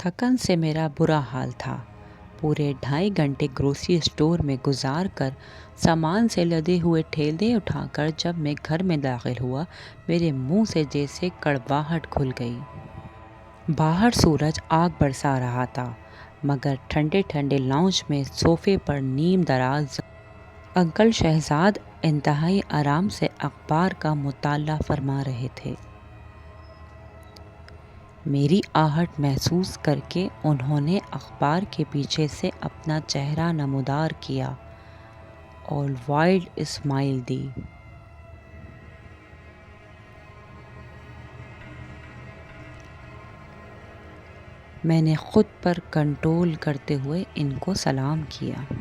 تھکن سے میرا برا حال تھا۔ پورے 2.5 گھنٹے گروسری اسٹور میں گزار کر سامان سے لدے ہوئے ٹھیلے اٹھا کر جب میں گھر میں داخل ہوا، میرے منہ سے جیسے کڑواہٹ کھل گئی۔ باہر سورج آگ برسا رہا تھا، مگر ٹھنڈے ٹھنڈے لاؤنج میں صوفے پر نیم دراز انکل شہزاد انتہائی آرام سے اخبار کا مطالعہ فرما رہے تھے۔ میری آہٹ محسوس کر کے انہوں نے اخبار کے پیچھے سے اپنا چہرہ نمودار کیا اور وائڈ اسمائل دی۔ میں نے خود پر کنٹرول کرتے ہوئے ان کو سلام کیا،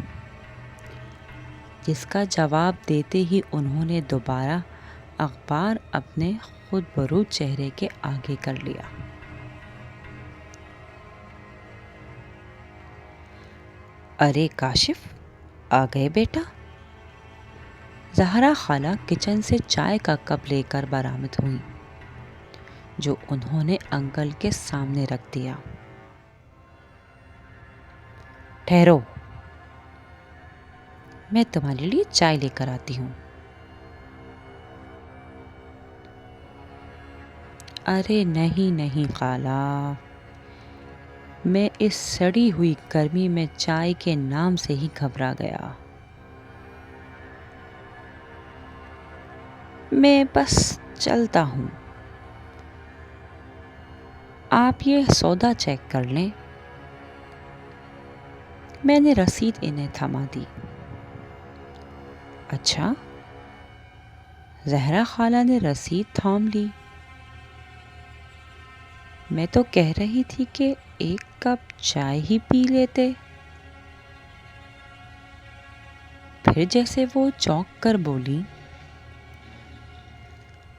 جس کا جواب دیتے ہی انہوں نے دوبارہ اخبار اپنے خود برود چہرے کے آگے کر لیا۔ ارے کاشف، آ گئے بیٹا؟ زہرا خالہ کچن سے چائے کا کپ لے کر برآمد ہوئیں، جو انہوں نے انکل کے سامنے رکھ دیا۔ ٹھہرو، میں تمہارے لیے چائے لے کر آتی ہوں۔ ارے نہیں نہیں خالہ، میں اس سڑی ہوئی گرمی میں چائے کے نام سے ہی گھبرا گیا۔ میں بس چلتا ہوں، آپ یہ سودا چیک کر لیں۔ میں نے رسید انہیں تھما دی۔ اچھا؟ زہرا خالہ نے رسید تھام لی۔ میں تو کہہ رہی تھی کہ ایک کپ چائے ہی پی لیتے۔ پھر جیسے وہ چونک کر بولی،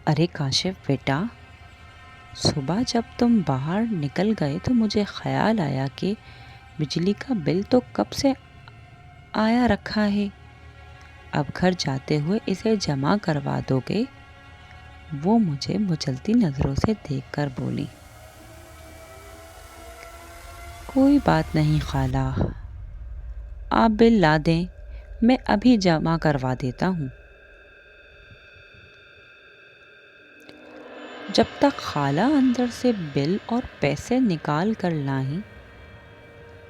ارے کاشف بیٹا، صبح جب تم باہر نکل گئے تو مجھے خیال آیا کہ بجلی کا بل تو کب سے آیا رکھا ہے، اب گھر جاتے ہوئے اسے جمع کروا دو گے؟ وہ مجھے مچلتی نظروں سے دیکھ کر بولی۔ کوئی بات نہیں خالہ، آپ بل لا دیں، میں ابھی جمع کروا دیتا ہوں۔ جب تک خالہ اندر سے بل اور پیسے نکال کر لائیں،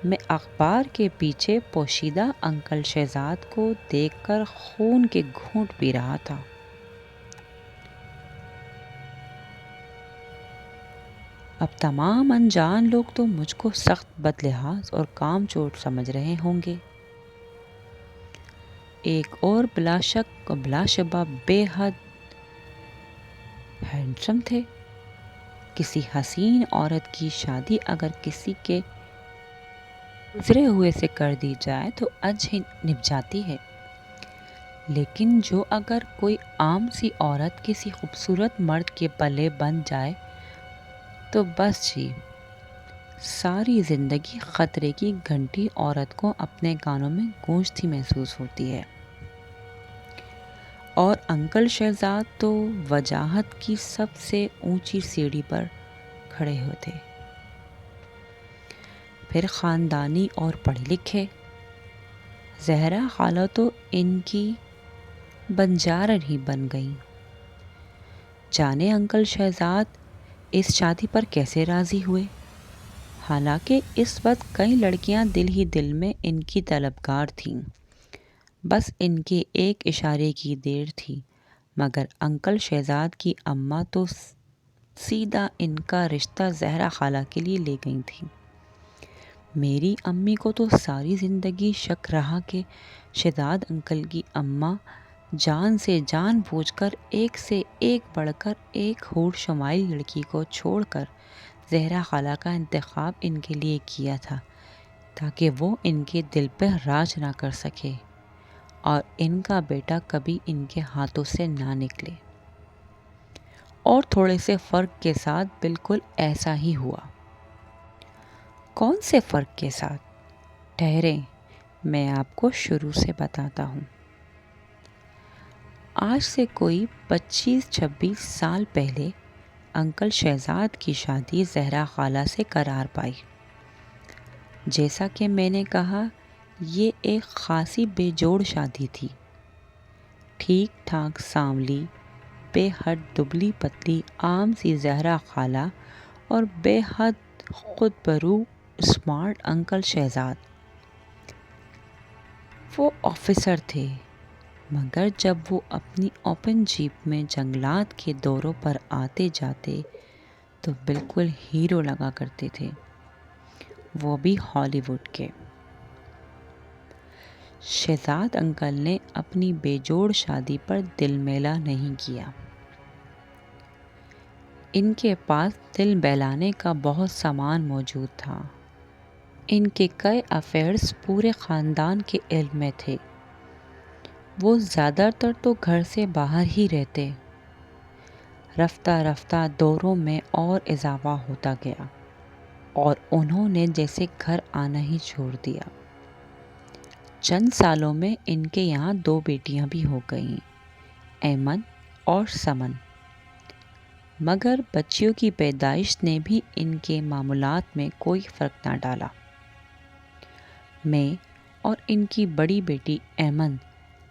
میں اخبار کے پیچھے پوشیدہ انکل شہزاد کو دیکھ کر خون کے گھونٹ پی رہا تھا۔ اب تمام انجان لوگ تو مجھ کو سخت بدلحاظ اور کام چور سمجھ رہے ہوں گے۔ ایک اور بلا شک و بلا شبہ بے حد ہینڈسم تھے۔ کسی حسین عورت کی شادی اگر کسی کے گزرے ہوئے سے کر دی جائے تو اج ہی نبھ جاتی ہے، لیکن جو اگر کوئی عام سی عورت کسی خوبصورت مرد کے پلے بن جائے تو بس جی، ساری زندگی خطرے کی گھنٹی عورت کو اپنے کانوں میں گونجتی محسوس ہوتی ہے۔ اور انکل شہزاد تو وجاہت کی سب سے اونچی سیڑھی پر کھڑے ہوتے، پھر خاندانی اور پڑھے لکھے۔ زہرا خالہ تو ان کی بنجارن ہی بن گئیں۔ جانے انکل شہزاد اس شادی پر کیسے راضی ہوئے؟ حالانکہ اس وقت کئی لڑکیاں دل ہی دل میں ان کی طلبگار تھیں، بس ان کے ایک اشارے کی دیر تھی، مگر انکل شہزاد کی اماں تو سیدھا ان کا رشتہ زہرا خالہ کے لیے لے گئی تھیں۔ میری امی کو تو ساری زندگی شک رہا کہ شہزاد انکل کی اماں جان سے جان بوجھ کر ایک سے ایک بڑھ کر ایک حور شمائل لڑکی کو چھوڑ کر زہرا خالہ کا انتخاب ان کے لیے کیا تھا، تاکہ وہ ان کے دل پہ راج نہ کر سکے اور ان کا بیٹا کبھی ان کے ہاتھوں سے نہ نکلے۔ اور تھوڑے سے فرق کے ساتھ بالکل ایسا ہی ہوا۔ کون سے فرق کے ساتھ؟ ٹھہریں، میں آپ کو شروع سے بتاتا ہوں۔ آج سے کوئی 25-26 سال پہلے انکل شہزاد کی شادی زہرا خالہ سے قرار پائی۔ جیسا کہ میں نے کہا، یہ ایک خاصی بے جوڑ شادی تھی۔ ٹھیک ٹھاک سانولی، بے حد دبلی پتلی عام سی زہرا خالہ اور بے حد خود برو اسمارٹ انکل شہزاد۔ وہ آفیسر تھے، مگر جب وہ اپنی اوپن جیپ میں جنگلات کے دوروں پر آتے جاتے تو بالکل ہیرو لگا کرتے تھے، وہ بھی ہالی ووڈ کے۔ شہزاد انکل نے اپنی بے جوڑ شادی پر دل میلا نہیں کیا۔ ان کے پاس دل بہلانے کا بہت سامان موجود تھا۔ ان کے کئی افیئرز پورے خاندان کے علم میں تھے۔ وہ زیادہ تر تو گھر سے باہر ہی رہتے۔ رفتہ رفتہ دوروں میں اور اضافہ ہوتا گیا اور انہوں نے جیسے گھر آنا ہی چھوڑ دیا۔ چند سالوں میں ان کے یہاں 2 بیٹیاں بھی ہو گئیں، ایمن اور سمن، مگر بچیوں کی پیدائش نے بھی ان کے معمولات میں کوئی فرق نہ ڈالا۔ میں اور ان کی بڑی بیٹی ایمن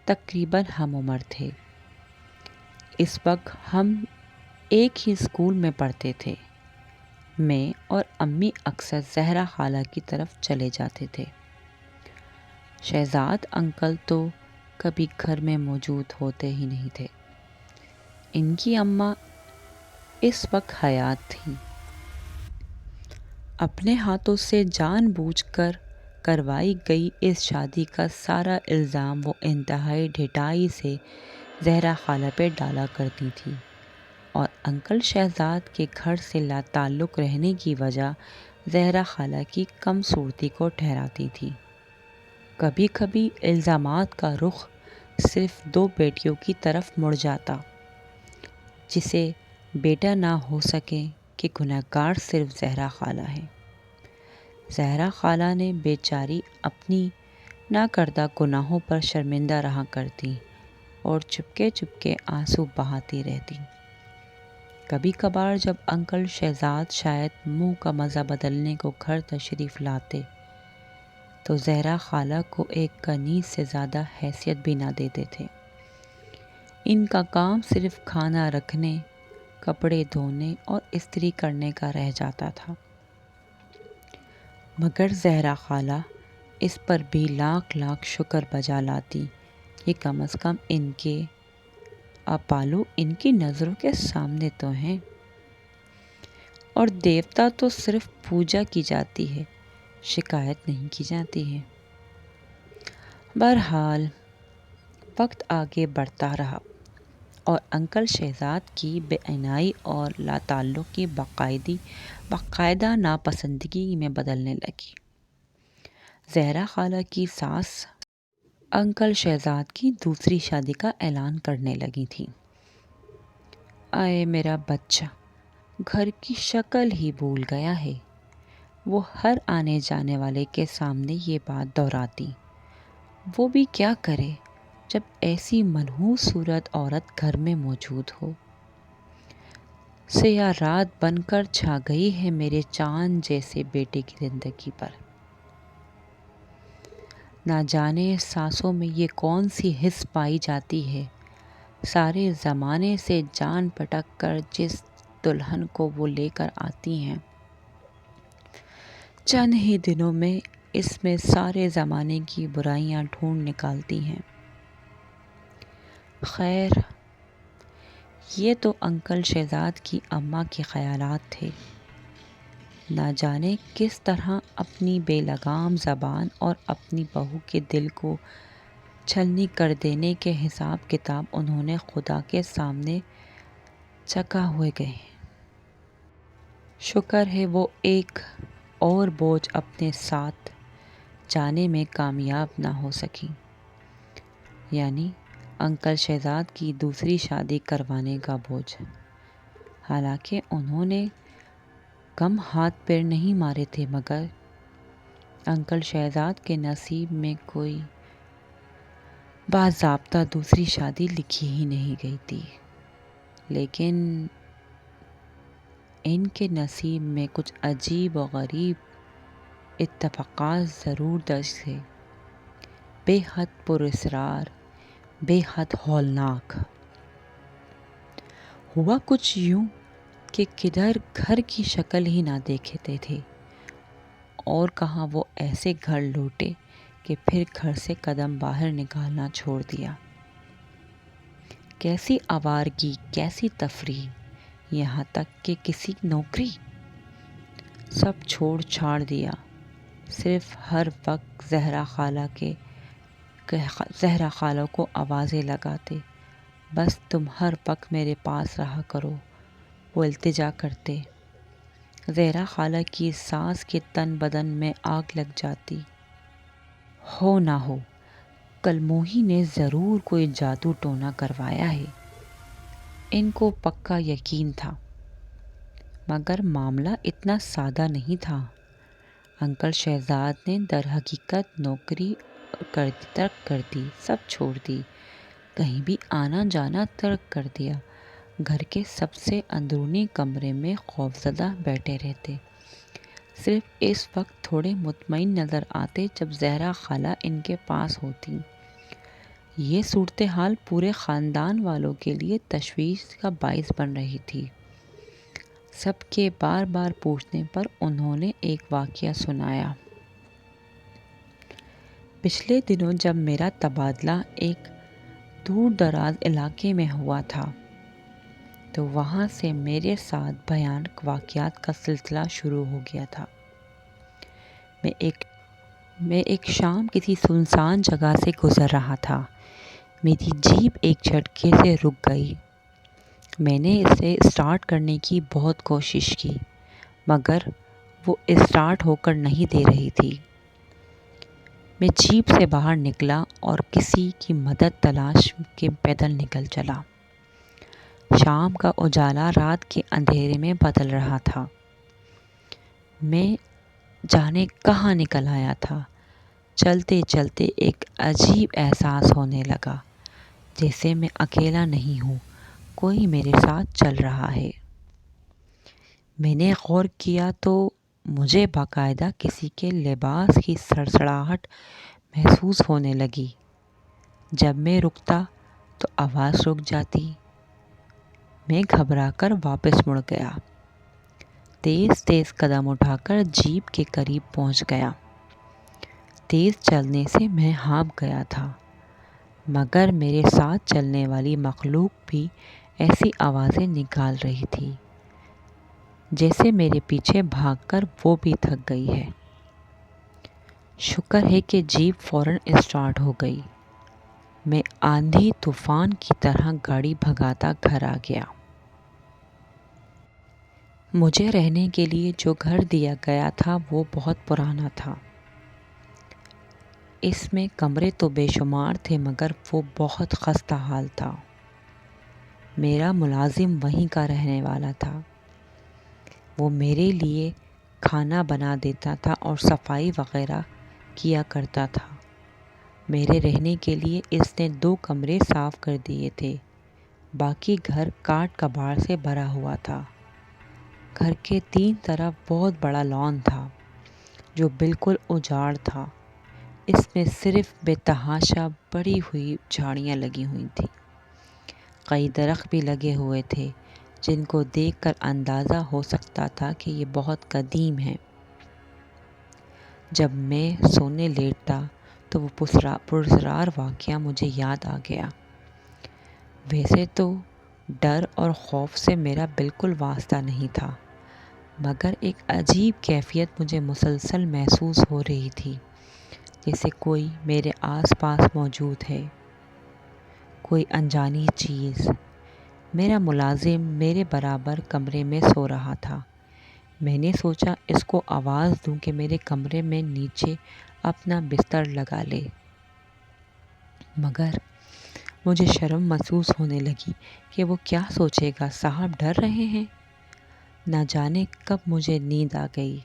تقریباً ہم عمر تھے۔ اس وقت ہم ایک ہی اسکول میں پڑھتے تھے۔ میں اور امی اکثر زہرا خالہ کی طرف چلے جاتے تھے۔ شہزاد انکل تو کبھی گھر میں موجود ہوتے ہی نہیں تھے۔ ان کی اماں اس وقت حیات تھیں۔ اپنے ہاتھوں سے جان بوجھ کر کروائی گئی اس شادی کا سارا الزام وہ انتہائی ڈھٹائی سے زہرا خالہ پہ ڈالا کرتی تھی اور انکل شہزاد کے گھر سے لا تعلق رہنے کی وجہ زہرا خالہ کی کم صورتی کو ٹھہراتی تھی۔ کبھی کبھی الزامات کا رخ صرف 2 بیٹیوں کی طرف مڑ جاتا، جسے بیٹا نہ ہو سکے کہ گنہگار صرف زہرا خالہ ہے۔ زہرا خالہ نے بیچاری اپنی نہ کردہ گناہوں پر شرمندہ رہا کرتی اور چپکے چپکے آنسو بہاتی رہتی۔ کبھی کبھار جب انکل شہزاد شاید منہ کا مزہ بدلنے کو گھر تشریف لاتے تو زہرا خالہ کو ایک کنیز سے زیادہ حیثیت بھی نہ دیتے تھے۔ ان کا کام صرف کھانا رکھنے، کپڑے دھونے اور استری کرنے کا رہ جاتا تھا، مگر زہرا خالہ اس پر بھی لاکھ لاکھ شکر بجا لاتی کہ کم از کم ان کے اپالو ان کی نظروں کے سامنے تو ہیں، اور دیوتا تو صرف پوجا کی جاتی ہے، شکایت نہیں کی جاتی ہے۔ بہرحال وقت آگے بڑھتا رہا اور انکل شہزاد کی بے عنائی اور لا تعلق کی باقاعدہ ناپسندگی میں بدلنے لگی۔ زہرا خالہ کی ساس انکل شہزاد کی دوسری شادی کا اعلان کرنے لگی تھیں۔ اے میرا بچہ گھر کی شکل ہی بھول گیا ہے، وہ ہر آنے جانے والے کے سامنے یہ بات دہراتی۔ وہ بھی کیا کرے جب ایسی منحوس صورت عورت گھر میں موجود ہو۔ سیاہ رات بن کر چھا گئی ہے میرے چاند جیسے بیٹے کی زندگی پر۔ نہ جانے سانسوں میں یہ کون سی حس پائی جاتی ہے، سارے زمانے سے جان پٹک کر جس دلہن کو وہ لے کر آتی ہیں، چند ہی دنوں میں اس میں سارے زمانے کی برائیاں ڈھونڈ نکالتی ہیں۔ خیر، یہ تو انکل شہزاد کی اماں کے خیالات تھے۔ نہ جانے کس طرح اپنی بے لگام زبان اور اپنی بہو کے دل کو چھلنی کر دینے کے حساب کتاب انہوں نے خدا کے سامنے چکا ہوئے گئے۔ شکر ہے وہ ایک اور بوجھ اپنے ساتھ جانے میں کامیاب نہ ہو سکی، یعنی انکل شہزاد کی دوسری شادی کروانے کا بوجھ۔ حالانکہ انہوں نے کم ہاتھ پیر نہیں مارے تھے، مگر انکل شہزاد کے نصیب میں کوئی باضابطہ دوسری شادی لکھی ہی نہیں گئی تھی، لیکن ان کے نصیب میں کچھ عجیب و غریب اتفاقات ضرور درج تھے، بے حد پراسرار، بے حد ہولناک۔ ہوا کچھ یوں کہ کدھر گھر کی شکل ہی نہ دیکھتے تھے، اور کہاں وہ ایسے گھر لوٹے کہ پھر گھر سے قدم باہر نکالنا چھوڑ دیا۔ کیسی آوارگی، کیسی تفریح، یہاں تک کہ کسی نوکری! سب چھوڑ چھاڑ دیا، صرف ہر وقت زہرا خالہ کو آوازیں لگاتے، بس تم ہر وقت میرے پاس رہا کرو، وہ التجا کرتے۔ زہرا خالہ کی ساس کے تن بدن میں آگ لگ جاتی۔ ہو نہ ہو، کل موہی نے ضرور کوئی جادو ٹونا کروایا ہے، ان کو پکا یقین تھا۔ مگر معاملہ اتنا سادہ نہیں تھا۔ انکل شہزاد نے در حقیقت نوکری ترک کر دی، سب چھوڑ دی، کہیں بھی آنا جانا ترک کر دیا، گھر کے سب سے اندرونی کمرے میں خوفزدہ بیٹھے رہتے، صرف اس وقت تھوڑے مطمئن نظر آتے جب زہرا خالہ ان کے پاس ہوتی۔ یہ صورتحال پورے خاندان والوں کے لیے تشویش کا باعث بن رہی تھی۔ سب کے بار بار پوچھنے پر انہوں نے ایک واقعہ سنایا۔ پچھلے دنوں جب میرا تبادلہ ایک دور دراز علاقے میں ہوا تھا، تو وہاں سے میرے ساتھ بھیانک واقعات کا سلسلہ شروع ہو گیا تھا۔ میں ایک شام کسی سنسان جگہ سے گزر رہا تھا، میری جیپ ایک جھٹکے سے رک گئی۔ میں نے اسے اسٹارٹ کرنے کی بہت کوشش کی، مگر وہ اسٹارٹ ہو کر نہیں دے رہی تھی۔ میں جیپ سے باہر نکلا اور کسی کی مدد تلاش کے پیدل نکل چلا۔ شام کا اجالا رات کے اندھیرے میں بدل رہا تھا۔ میں جانے کہاں نکل آیا تھا۔ چلتے چلتے ایک عجیب احساس ہونے لگا، جیسے میں اکیلا نہیں ہوں، کوئی میرے ساتھ چل رہا ہے۔ میں نے غور کیا تو مجھے باقاعدہ کسی کے لباس کی سڑسڑاہٹ محسوس ہونے لگی۔ جب میں رکتا تو آواز رک جاتی۔ میں گھبرا کر واپس مڑ گیا، تیز تیز قدم اٹھا کر جیپ کے قریب پہنچ گیا۔ تیز چلنے سے میں ہانپ گیا تھا، مگر میرے ساتھ چلنے والی مخلوق بھی ایسی آوازیں نکال رہی تھی جیسے میرے پیچھے بھاگ کر وہ بھی تھک گئی ہے۔ شکر ہے کہ جیپ فوراً اسٹارٹ ہو گئی۔ میں آندھی طوفان کی طرح گاڑی بھگاتا گھر آ گیا۔ مجھے رہنے کے لیے جو گھر دیا گیا تھا وہ بہت پرانا تھا۔ اس میں کمرے تو بے شمار تھے، مگر وہ بہت خستہ حال تھا۔ میرا ملازم وہیں کا رہنے والا تھا۔ وہ میرے لیے کھانا بنا دیتا تھا اور صفائی وغیرہ کیا کرتا تھا۔ میرے رہنے کے لیے اس نے 2 کمرے صاف کر دیے تھے، باقی گھر کاٹ کباڑ سے بھرا ہوا تھا۔ گھر کے 3 طرف بہت بڑا لان تھا جو بالکل اجاڑ تھا۔ اس میں صرف بے تحاشا بڑھی ہوئی جھاڑیاں لگی ہوئی تھیں۔ کئی درخت بھی لگے ہوئے تھے جن کو دیکھ کر اندازہ ہو سکتا تھا کہ یہ بہت قدیم ہیں۔ جب میں سونے لیٹتا تو وہ پراسرار واقعہ مجھے یاد آ گیا۔ ویسے تو ڈر اور خوف سے میرا بالکل واسطہ نہیں تھا، مگر ایک عجیب کیفیت مجھے مسلسل محسوس ہو رہی تھی، جیسے کوئی میرے آس پاس موجود ہے، کوئی انجانی چیز۔ میرا ملازم میرے برابر کمرے میں سو رہا تھا۔ میں نے سوچا اس کو آواز دوں کہ میرے کمرے میں نیچے اپنا بستر لگا لے، مگر مجھے شرم محسوس ہونے لگی کہ وہ کیا سوچے گا، صاحب ڈر رہے ہیں۔ نہ جانے کب مجھے نیند آ گئی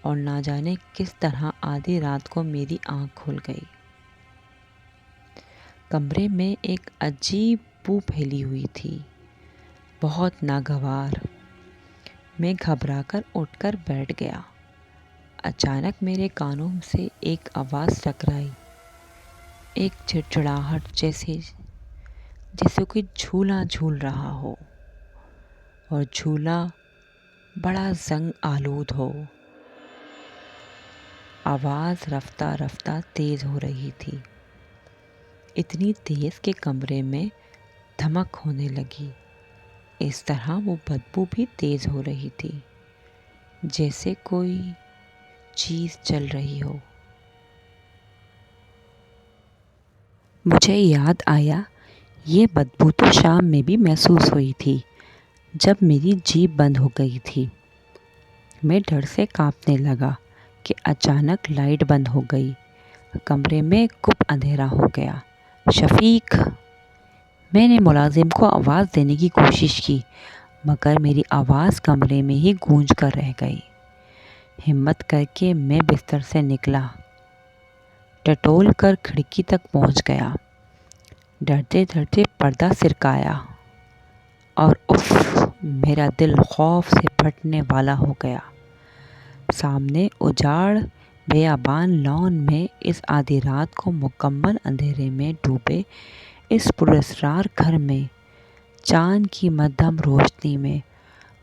اور نہ جانے کس طرح آدھی رات کو میری آنکھ کھل گئی۔ کمرے میں ایک عجیب بو پھیلی ہوئی تھی، بہت ناگوار۔ میں گھبرا کر اٹھ کر بیٹھ گیا۔ اچانک میرے کانوں سے ایک آواز ٹکرائی، ایک چڑچڑاہٹ جیسے کوئی جھولا جھول رہا ہو اور جھولا بڑا زنگ آلود ہو۔ آواز رفتہ رفتہ تیز ہو رہی تھی، اتنی تیز کہ کمرے میں دھمک ہونے لگی۔ اس طرح وہ بدبو بھی تیز ہو رہی تھی، جیسے کوئی چیز جل رہی ہو۔ مجھے یاد آیا، یہ بدبو تو شام میں بھی محسوس ہوئی تھی جب میری جیپ بند ہو گئی تھی۔ میں ڈر سے کانپنے لگا کہ اچانک لائٹ بند ہو گئی، کمرے میں گپ اندھیرا ہو گیا۔ شفیق! میں نے ملازم کو آواز دینے کی کوشش کی، مگر میری آواز کمرے میں ہی گونج کر رہ گئی۔ ہمت کر کے میں بستر سے نکلا، ٹٹول کر کھڑکی تک پہنچ گیا۔ ڈرتے ڈرتے پردہ سرکایا اور میرا دل خوف سے پھٹنے والا ہو گیا۔ سامنے اجاڑ بیابان لان میں اس آدھی رات کو مکمل اندھیرے میں ڈوبے اس پراسرار گھر میں، چاند کی مدھم روشنی میں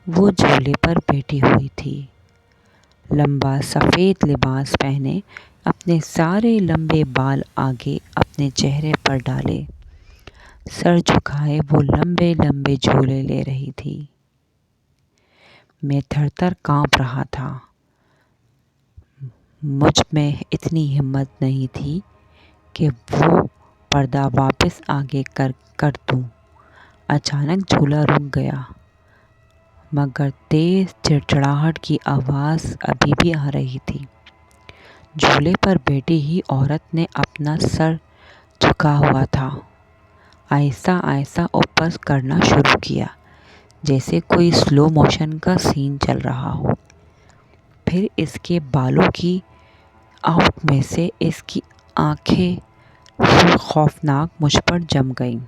وہ جھولے پر بیٹھی ہوئی تھی، لمبا سفید لباس پہنے، اپنے سارے لمبے بال آگے اپنے چہرے پر ڈالے، سر جھکائے وہ لمبے لمبے جھولے لے رہی تھی۔ میں تھر تھر کانپ رہا تھا۔ مجھ میں اتنی ہمت نہیں تھی کہ وہ پردہ واپس آگے کر دوں۔ اچانک جھولا رک گیا، مگر تیز چڑچڑاہٹ کی آواز ابھی بھی آ رہی تھی۔ جھولے پر بیٹھی ہی عورت نے اپنا سر جھکا ہوا تھا، آہستہ آہستہ اوپر کرنا شروع کیا، جیسے کوئی سلو موشن کا سین چل رہا ہو۔ پھر اس کے بالوں کی آؤٹ میں سے اس کی آنکھیں خوفناک مجھ پر جم گئیں۔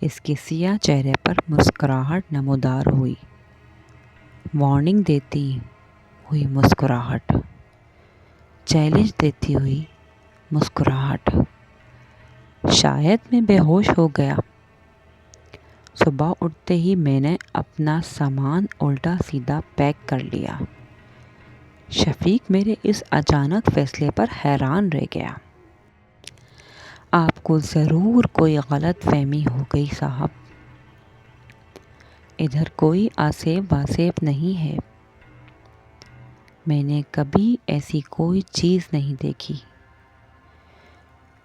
اس کے سیاہ چہرے پر مسکراہٹ نمودار ہوئی، وارننگ دیتی ہوئی مسکراہٹ، چیلنج دیتی ہوئی مسکراہٹ۔ شاید میں بے ہوش ہو گیا۔ صبح اٹھتے ہی میں نے اپنا سامان الٹا سیدھا پیک کر لیا۔ شفیق میرے اس اچانک فیصلے پر حیران رہ گیا۔ آپ کو ضرور کوئی غلط فہمی ہو گئی صاحب، ادھر کوئی آسیب واسیب نہیں ہے، میں نے کبھی ایسی کوئی چیز نہیں دیکھی۔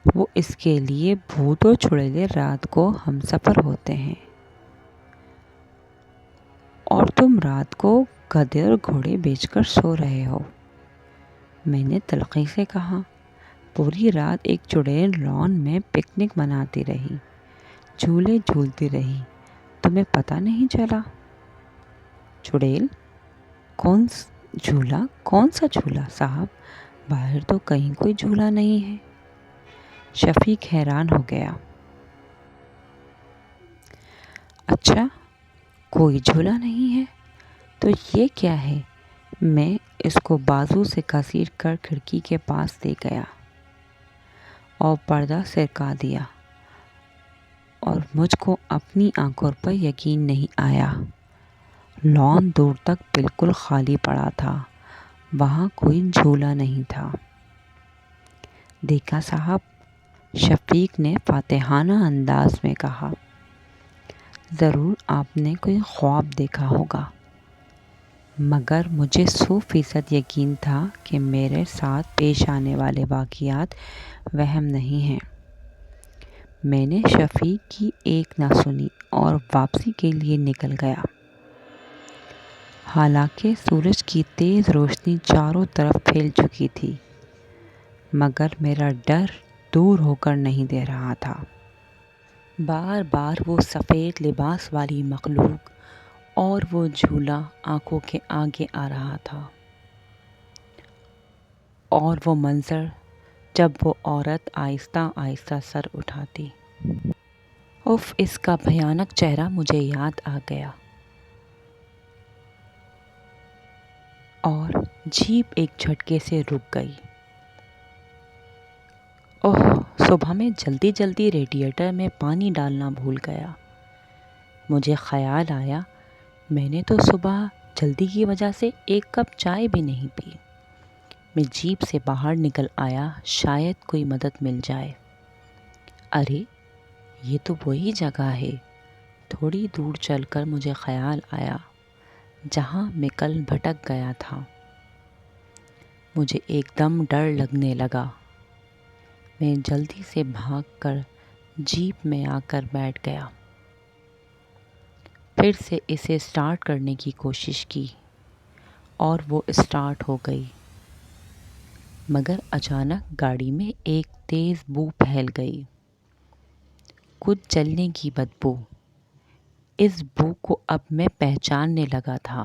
وہ اس کے لیے بھوت و چڑیلیں رات کو ہمسفر ہوتے ہیں، اور تم رات کو گدھے اور گھوڑے بیچ کر سو رہے ہو۔ میں نے تلخی سے کہا، پوری رات ایک چڑیل لان میں پکنک مناتی رہی، جھولے جھولتی رہی، تمہیں پتہ نہیں چلا؟ چڑیل؟ کون سا جھولا صاحب؟ باہر تو کہیں کوئی جھولا نہیں ہے۔ شفیق حیران ہو گیا۔ اچھا، کوئی جھولا نہیں ہے تو یہ کیا ہے؟ میں اس کو بازو سے گھسیٹ کر کھڑکی کے پاس لے گیا اور پردہ سرکا دیا، اور مجھ کو اپنی آنکھوں پر یقین نہیں آیا۔ لان دور تک بالکل خالی پڑا تھا، وہاں کوئی جھولا نہیں تھا۔ دیکھا صاحب، شفیق نے فاتحانہ انداز میں کہا، ضرور آپ نے کوئی خواب دیکھا ہوگا، مگر مجھے 100% یقین تھا کہ میرے ساتھ پیش آنے والے واقعات وہم نہیں ہیں۔ میں نے شفیق کی ایک نہ سنی اور واپسی کے لیے نکل گیا۔ حالانکہ سورج کی تیز روشنی چاروں طرف پھیل چکی تھی، مگر میرا ڈر دور ہو کر نہیں دے رہا تھا۔ بار بار وہ سفید لباس والی مخلوق اور وہ جھولا آنکھوں کے آگے آ رہا تھا، اور وہ منظر جب وہ عورت آہستہ آہستہ سر اٹھاتی۔ اس کا بھیانک چہرہ مجھے یاد آ گیا، اور جیپ ایک جھٹکے سے رک گئی۔ اوہ، صبح میں جلدی جلدی ریڈیٹر میں پانی ڈالنا بھول گیا۔ مجھے خیال آیا میں نے تو صبح جلدی کی وجہ سے ایک کپ چائے بھی نہیں پی۔ میں جیپ سے باہر نکل آیا، شاید کوئی مدد مل جائے۔ ارے یہ تو وہی جگہ ہے۔ تھوڑی دور چل کر مجھے خیال آیا جہاں میں کل بھٹک گیا تھا۔ مجھے ایک دم ڈر لگنے لگا۔ میں جلدی سے بھاگ کر جیپ میں آ کر بیٹھ گیا۔ پھر سے اسے سٹارٹ کرنے کی کوشش کی اور وہ سٹارٹ ہو گئی، مگر اچانک گاڑی میں ایک تیز بو پھیل گئی، کچھ جلنے کی بدبو۔ اس بو کو اب میں پہچاننے لگا تھا۔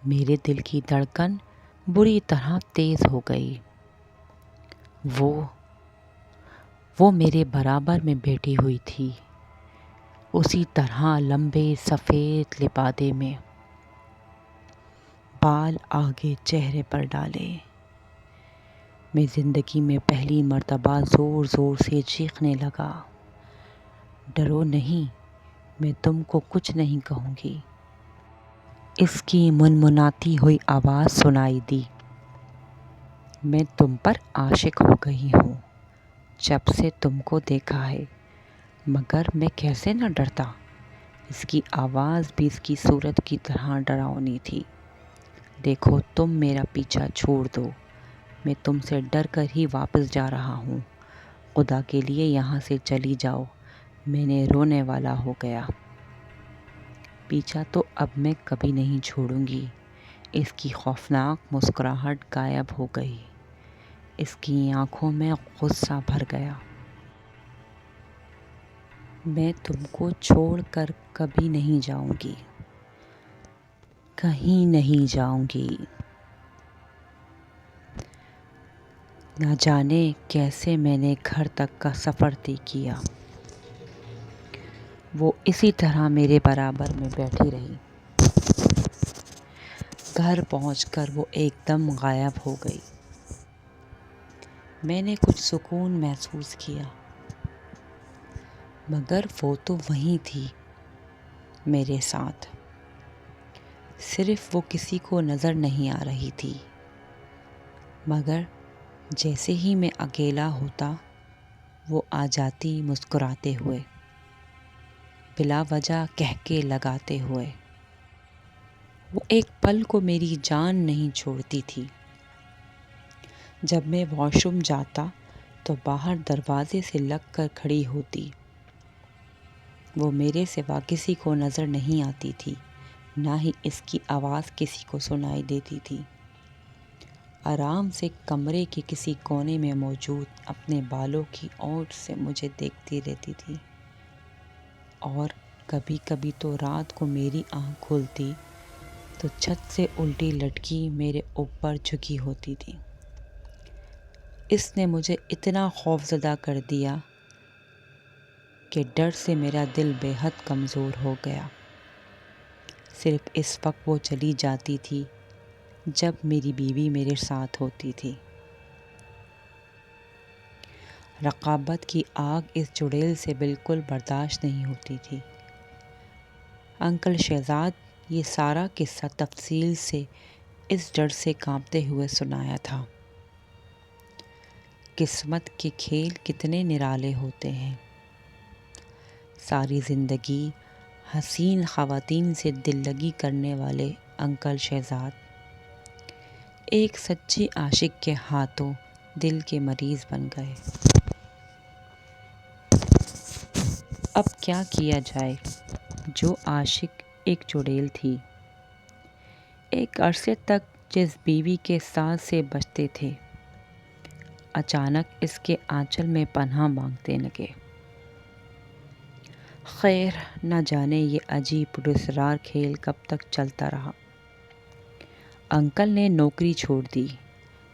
میرے دل کی دھڑکن بری طرح تیز ہو گئی۔ وہ میرے برابر میں بیٹھی ہوئی تھی، اسی طرح لمبے سفید لبادے میں، بال آگے چہرے پر ڈالے۔ میں زندگی میں پہلی مرتبہ زور زور سے چیخنے لگا، ڈرو نہیں، میں تم کو کچھ نہیں کہوں گی۔ اس کی منمناتی ہوئی آواز سنائی دی، میں تم پر عاشق ہو گئی ہوں جب سے تم کو دیکھا ہے، مگر میں کیسے نہ ڈرتا۔ اس کی آواز بھی اس کی صورت کی طرح ڈراؤنی تھی۔ دیکھو تم میرا پیچھا چھوڑ دو، میں تم سے ڈر کر ہی واپس جا رہا ہوں، خدا کے لیے یہاں سے چلی جاؤ، میں نے رونے والا ہو گیا۔ پیچھا تو اب میں کبھی نہیں چھوڑوں گی۔ اس کی خوفناک مسکراہٹ غائب ہو گئی، اس کی آنکھوں میں غصہ بھر گیا۔ میں تم کو چھوڑ کر کبھی نہیں جاؤں گی، کہیں نہیں جاؤں گی۔ نہ جانے کیسے میں نے گھر تک کا سفر طے کیا۔ وہ اسی طرح میرے برابر میں بیٹھی رہی۔ گھر پہنچ کر وہ ایک دم غائب ہو گئی۔ میں نے کچھ سکون محسوس کیا، مگر وہ تو وہیں تھی میرے ساتھ، صرف وہ کسی کو نظر نہیں آ رہی تھی۔ مگر جیسے ہی میں اکیلا ہوتا وہ آ جاتی مسکراتے ہوئے، بلا وجہ کہکے لگاتے ہوئے۔ وہ ایک پل کو میری جان نہیں چھوڑتی تھی۔ جب میں واش روم جاتا تو باہر دروازے سے لگ کر کھڑی ہوتی۔ وہ میرے سوا کسی کو نظر نہیں آتی تھی، نہ ہی اس کی آواز کسی کو سنائی دیتی تھی۔ آرام سے کمرے کے کسی کونے میں موجود اپنے بالوں کی اوٹ سے مجھے دیکھتی رہتی تھی، اور کبھی کبھی تو رات کو میری آنکھ کھلتی تو چھت سے الٹی لٹکی میرے اوپر جھکی ہوتی تھی۔ اس نے مجھے اتنا خوفزدہ کر دیا کہ ڈر سے میرا دل بے حد کمزور ہو گیا۔ صرف اس وقت وہ چلی جاتی تھی جب میری بیوی میرے ساتھ ہوتی تھی۔ رقابت کی آگ اس چڑیل سے بالکل برداشت نہیں ہوتی تھی۔ انکل شہزاد یہ سارا قصہ تفصیل سے اس ڈر سے کانپتے ہوئے سنایا تھا۔ قسمت کے کھیل کتنے نرالے ہوتے ہیں۔ ساری زندگی حسین خواتین سے دل لگی کرنے والے انکل شہزاد ایک سچی عاشق کے ہاتھوں دل کے مریض بن گئے۔ اب کیا کیا جائے؟ جو عاشق ایک چڑیل تھی، ایک عرصے تک جس بیوی کے ساتھ سے بچتے تھے، اچانک اس کے آنچل میں پناہ مانگنے لگے۔ خیر نہ جانے یہ عجیب پراسرار کھیل کب تک چلتا رہا۔ انکل نے نوکری چھوڑ دی،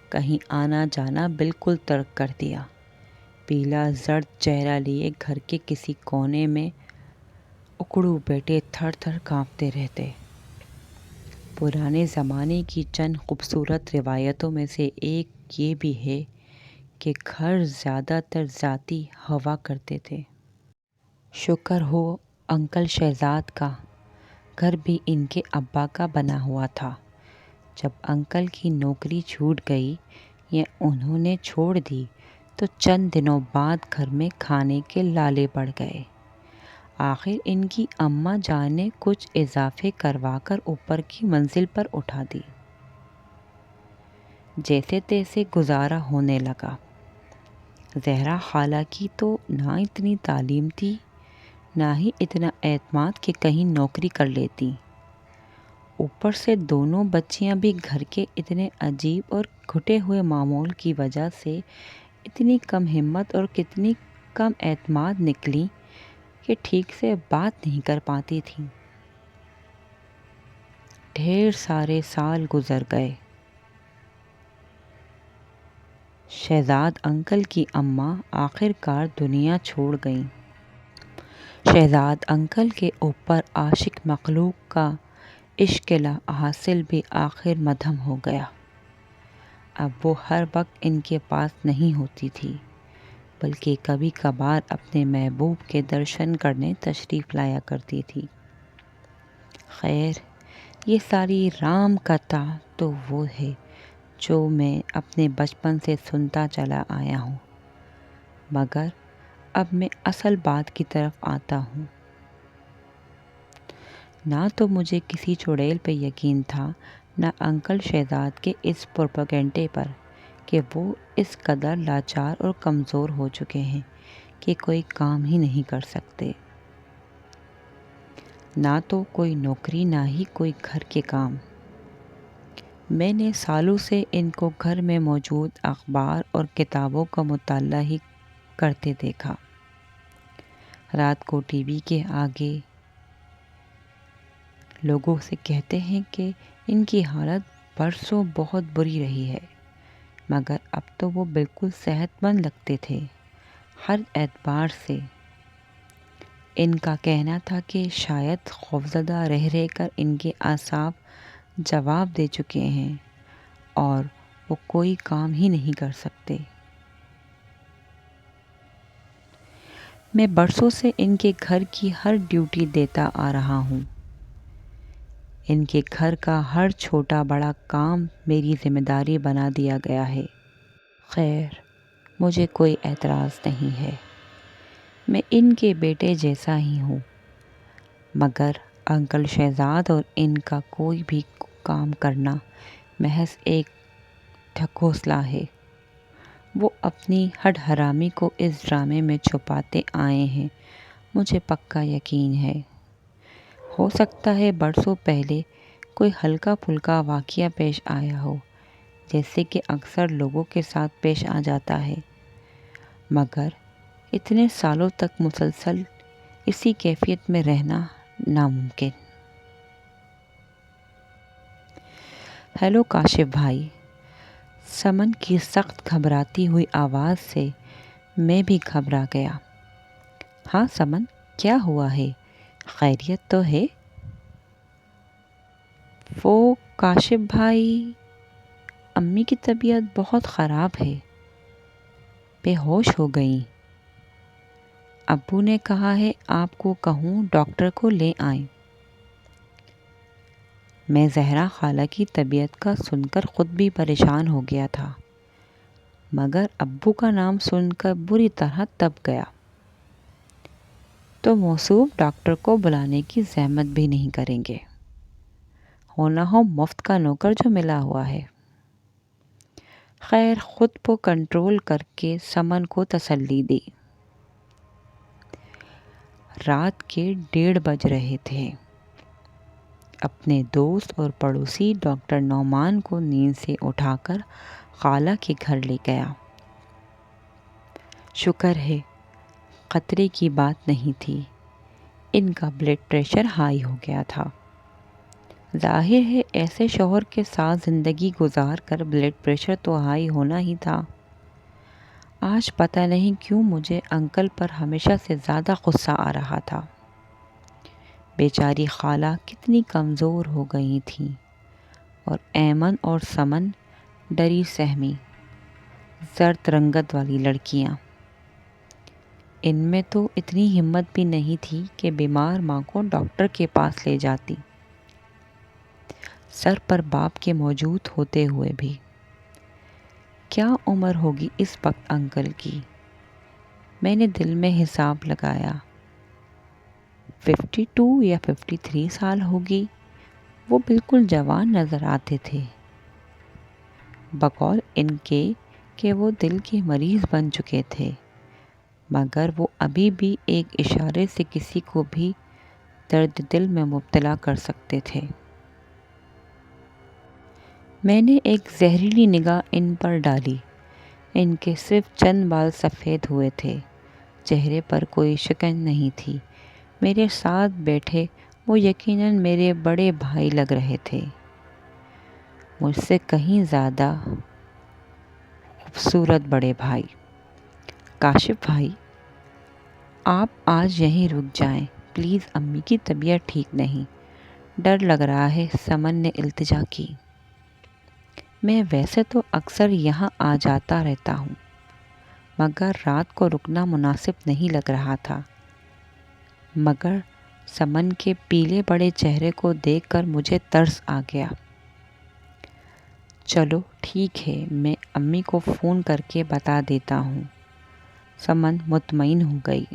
کہیں آنا جانا بالکل ترک کر دیا۔ پیلا زرد چہرہ لیے گھر کے کسی کونے میں اکڑو بیٹے تھر تھر کانپتے رہتے۔ پرانے زمانے کی چند خوبصورت روایتوں میں سے ایک یہ بھی ہے کہ گھر زیادہ تر ذاتی ہوا کرتے تھے۔ شکر ہو انکل شہزاد کا گھر بھی ان کے ابا کا بنا ہوا تھا۔ جب انکل کی نوکری چھوٹ گئی یا انہوں نے چھوڑ دی تو چند دنوں بعد گھر میں کھانے کے لالے پڑ گئے۔ آخر ان کی اماں جان نے کچھ اضافے کروا کر اوپر کی منزل پر اٹھا دی۔ جیسے تیسے گزارا ہونے لگا۔ زہرا خالہ کی تو نہ اتنی تعلیم تھی نہ ہی اتنا اعتماد کہ کہیں نوکری کر لیتی۔ اوپر سے دونوں بچیاں بھی گھر کے اتنے عجیب اور گھٹے ہوئے معمول کی وجہ سے اتنی کم ہمت اور کتنی کم اعتماد نکلیں کہ ٹھیک سے بات نہیں کر پاتی تھیں۔ ڈھیر سارے سال گزر گئے۔ شہزاد انکل کی اماں آخر کار دنیا چھوڑ گئیں۔ شہزاد انکل کے اوپر عاشق مخلوق کا عشق لا حاصل بھی آخر مدھم ہو گیا۔ اب وہ ہر وقت ان کے پاس نہیں ہوتی تھی بلکہ کبھی کبھار اپنے محبوب کے درشن کرنے تشریف لایا کرتی تھی۔ خیر یہ ساری رام کتھا تو وہ ہے جو میں اپنے بچپن سے سنتا چلا آیا ہوں، مگر اب میں اصل بات کی طرف آتا ہوں۔ نہ تو مجھے کسی چڑیل پہ یقین تھا نہ انکل شہزاد کے اس پروپیگنڈے پر کہ وہ اس قدر لاچار اور کمزور ہو چکے ہیں کہ کوئی کام ہی نہیں کر سکتے۔ نہ تو کوئی نوکری نہ ہی کوئی گھر کے کام۔ میں نے سالوں سے ان کو گھر میں موجود اخبار اور کتابوں کا مطالعہ ہی کرتے دیکھا۔ رات کو ٹی وی کے آگے لوگوں سے کہتے ہیں کہ ان کی حالت برسوں بہت بری رہی ہے، مگر اب تو وہ بالکل صحت مند لگتے تھے ہر اعتبار سے۔ ان کا کہنا تھا کہ شاید خوفزدہ رہ رہ کر ان کے اعصاب جواب دے چکے ہیں اور وہ کوئی کام ہی نہیں کر سکتے۔ میں برسوں سے ان کے گھر کی ہر ڈیوٹی دیتا آ رہا ہوں۔ ان کے گھر کا ہر چھوٹا بڑا کام میری ذمہ داری بنا دیا گیا ہے۔ خیر مجھے کوئی اعتراض نہیں ہے، میں ان کے بیٹے جیسا ہی ہوں، مگر انکل شہزاد اور ان کا کوئی بھی کام کرنا محض ایک ڈھکوسلا ہے۔ وہ اپنی ہڈ حرامی کو اس ڈرامے میں چھپاتے آئے ہیں، مجھے پکا یقین ہے۔ ہو سکتا ہے برسوں پہلے کوئی ہلکا پھلکا واقعہ پیش آیا ہو جیسے کہ اکثر لوگوں کے ساتھ پیش آ جاتا ہے، مگر اتنے سالوں تک مسلسل اسی کیفیت میں رہنا ناممکن۔ ہیلو کاشف بھائی، سمن کی سخت گھبراتی ہوئی آواز سے میں بھی گھبرا گیا۔ ہاں سمن، کیا ہوا ہے؟ خیریت تو ہے؟ وہ کاشف بھائی، امی کی طبیعت بہت خراب ہے، بے ہوش ہو گئیں۔ ابو نے کہا ہے آپ کو کہوں ڈاکٹر کو لے آئیں۔ میں زہرا خالہ کی طبیعت کا سن کر خود بھی پریشان ہو گیا تھا، مگر ابو کا نام سن کر بری طرح تپ گیا۔ تو موصوف ڈاکٹر کو بلانے کی زحمت بھی نہیں کریں گے، ہونا ہو مفت کا نوکر جو ملا ہوا ہے۔ خیر خود کو کنٹرول کر کے سمن کو تسلی دی۔ رات کے 1:30 بج رہے تھے۔ اپنے دوست اور پڑوسی ڈاکٹر نعمان کو نیند سے اٹھا کر خالہ کے گھر لے گیا۔ شکر ہے خطرے کی بات نہیں تھی، ان کا بلڈ پریشر ہائی ہو گیا تھا۔ ظاہر ہے ایسے شوہر کے ساتھ زندگی گزار کر بلڈ پریشر تو ہائی ہونا ہی تھا۔ آج پتہ نہیں کیوں مجھے انکل پر ہمیشہ سے زیادہ غصہ آ رہا تھا۔ بیچاری خالہ کتنی کمزور ہو گئی تھیں، اور ایمن اور سمن ڈری سہمی زرد رنگت والی لڑکیاں۔ ان میں تو اتنی ہمت بھی نہیں تھی کہ بیمار ماں کو ڈاکٹر کے پاس لے جاتی، سر پر باپ کے موجود ہوتے ہوئے بھی۔ کیا عمر ہوگی اس وقت انکل کی؟ میں نے دل میں حساب لگایا، 52 یا 53 سال ہوگی۔ وہ بالکل جوان نظر آتے تھے، بقول ان کے کہ وہ دل کے مریض بن چکے تھے، مگر وہ ابھی بھی ایک اشارے سے کسی کو بھی درد دل میں مبتلا کر سکتے تھے۔ میں نے ایک زہریلی نگاہ ان پر ڈالی۔ ان کے صرف چند بال سفید ہوئے تھے، چہرے پر کوئی شکن نہیں تھی۔ میرے ساتھ بیٹھے وہ یقیناً میرے بڑے بھائی لگ رہے تھے، مجھ سے کہیں زیادہ خوبصورت بڑے بھائی۔ کاشف بھائی، آپ آج یہیں رک جائیں پلیز، امی کی طبیعت ٹھیک نہیں، ڈر لگ رہا ہے، سمن نے التجا کی۔ میں ویسے تو اکثر یہاں آ جاتا رہتا ہوں، مگر رات کو رکنا مناسب نہیں لگ رہا تھا۔ مگر سمن کے پیلے بڑے چہرے کو دیکھ کر مجھے ترس آ گیا۔ چلو ٹھیک ہے، میں امی کو فون کر کے بتا دیتا ہوں۔ سمن مطمئن ہو گئی۔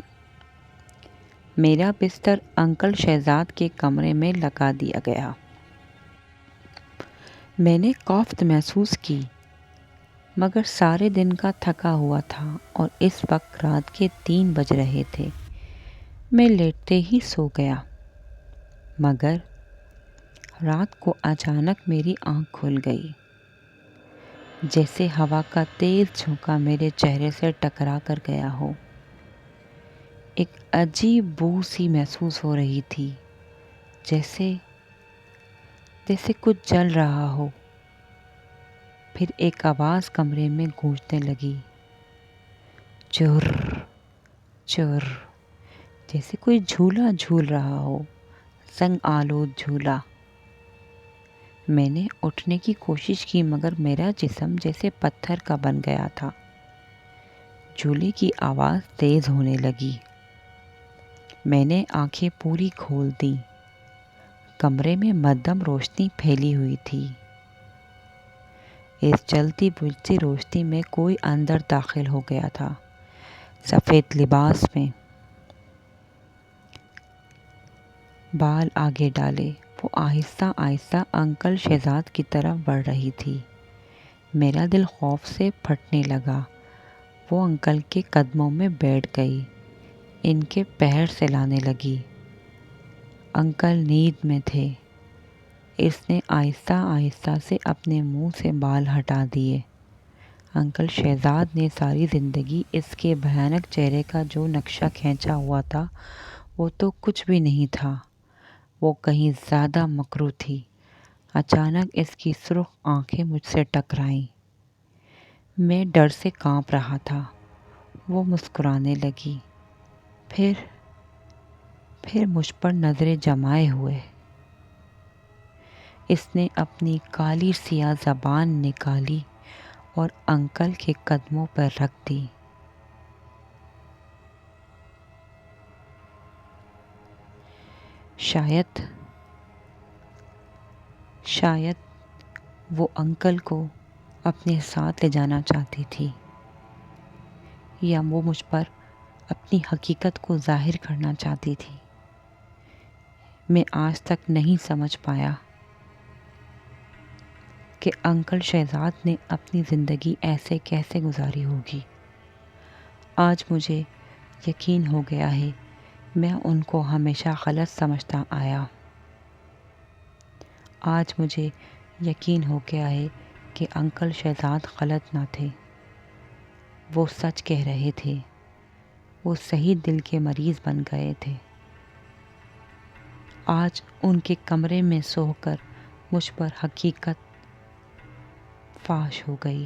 میرا بستر انکل شہزاد کے کمرے میں لگا دیا گیا۔ میں نے کافت محسوس کی، مگر سارے دن کا تھکا ہوا تھا اور اس وقت رات کے 3 بج رہے تھے۔ میں لیٹتے ہی سو گیا، مگر رات کو اچانک میری آنکھ کھل گئی، جیسے ہوا کا تیز جھونکا میرے چہرے سے ٹکرا کر گیا ہو۔ ایک عجیب بو سی محسوس ہو رہی تھی، جیسے کچھ جل رہا ہو۔ پھر ایک آواز کمرے میں گونجنے لگی، چر چر، جیسے کوئی جھولا جھول رہا ہو، زنگ آلود جھولا۔ میں نے اٹھنے کی کوشش کی، مگر میرا جسم جیسے پتھر کا بن گیا تھا۔ جھولے کی آواز تیز ہونے لگی۔ میں نے آنکھیں پوری کھول دیں۔ کمرے میں مدھم روشنی پھیلی ہوئی تھی۔ اس جلتی بجھتی روشنی میں کوئی اندر داخل ہو گیا تھا، سفید لباس میں، بال آگے ڈالے۔ وہ آہستہ آہستہ انکل شہزاد کی طرف بڑھ رہی تھی۔ میرا دل خوف سے پھٹنے لگا۔ وہ انکل کے قدموں میں بیٹھ گئی، ان کے پیر سہلانے لگی۔ انکل نیند میں تھے۔ اس نے آہستہ آہستہ سے اپنے منہ سے بال ہٹا دیے۔ انکل شہزاد نے ساری زندگی اس کے بھیانک چہرے کا جو نقشہ کھینچا ہوا تھا، وہ تو کچھ بھی نہیں تھا، وہ کہیں زیادہ مکروہ تھی۔ اچانک اس کی سرخ آنکھیں مجھ سے ٹکرائیں۔ میں ڈر سے کانپ رہا تھا۔ وہ مسکرانے لگی، پھر مجھ پر نظریں جمائے ہوئے اس نے اپنی کالی سیاہ زبان نکالی اور انکل کے قدموں پر رکھ دی۔ شاید وہ انکل کو اپنے ساتھ لے جانا چاہتی تھی، یا وہ مجھ پر اپنی حقیقت کو ظاہر کرنا چاہتی تھی۔ میں آج تک نہیں سمجھ پایا کہ انکل شہزاد نے اپنی زندگی ایسے کیسے گزاری ہوگی۔ آج مجھے یقین ہو گیا ہے، میں ان کو ہمیشہ غلط سمجھتا آیا۔ آج مجھے یقین ہو گیا ہے کہ انکل شہزاد غلط نہ تھے، وہ سچ کہہ رہے تھے، وہ صحیح دل کے مریض بن گئے تھے۔ آج ان کے کمرے میں سو کر مجھ پر حقیقت فاش ہو گئی۔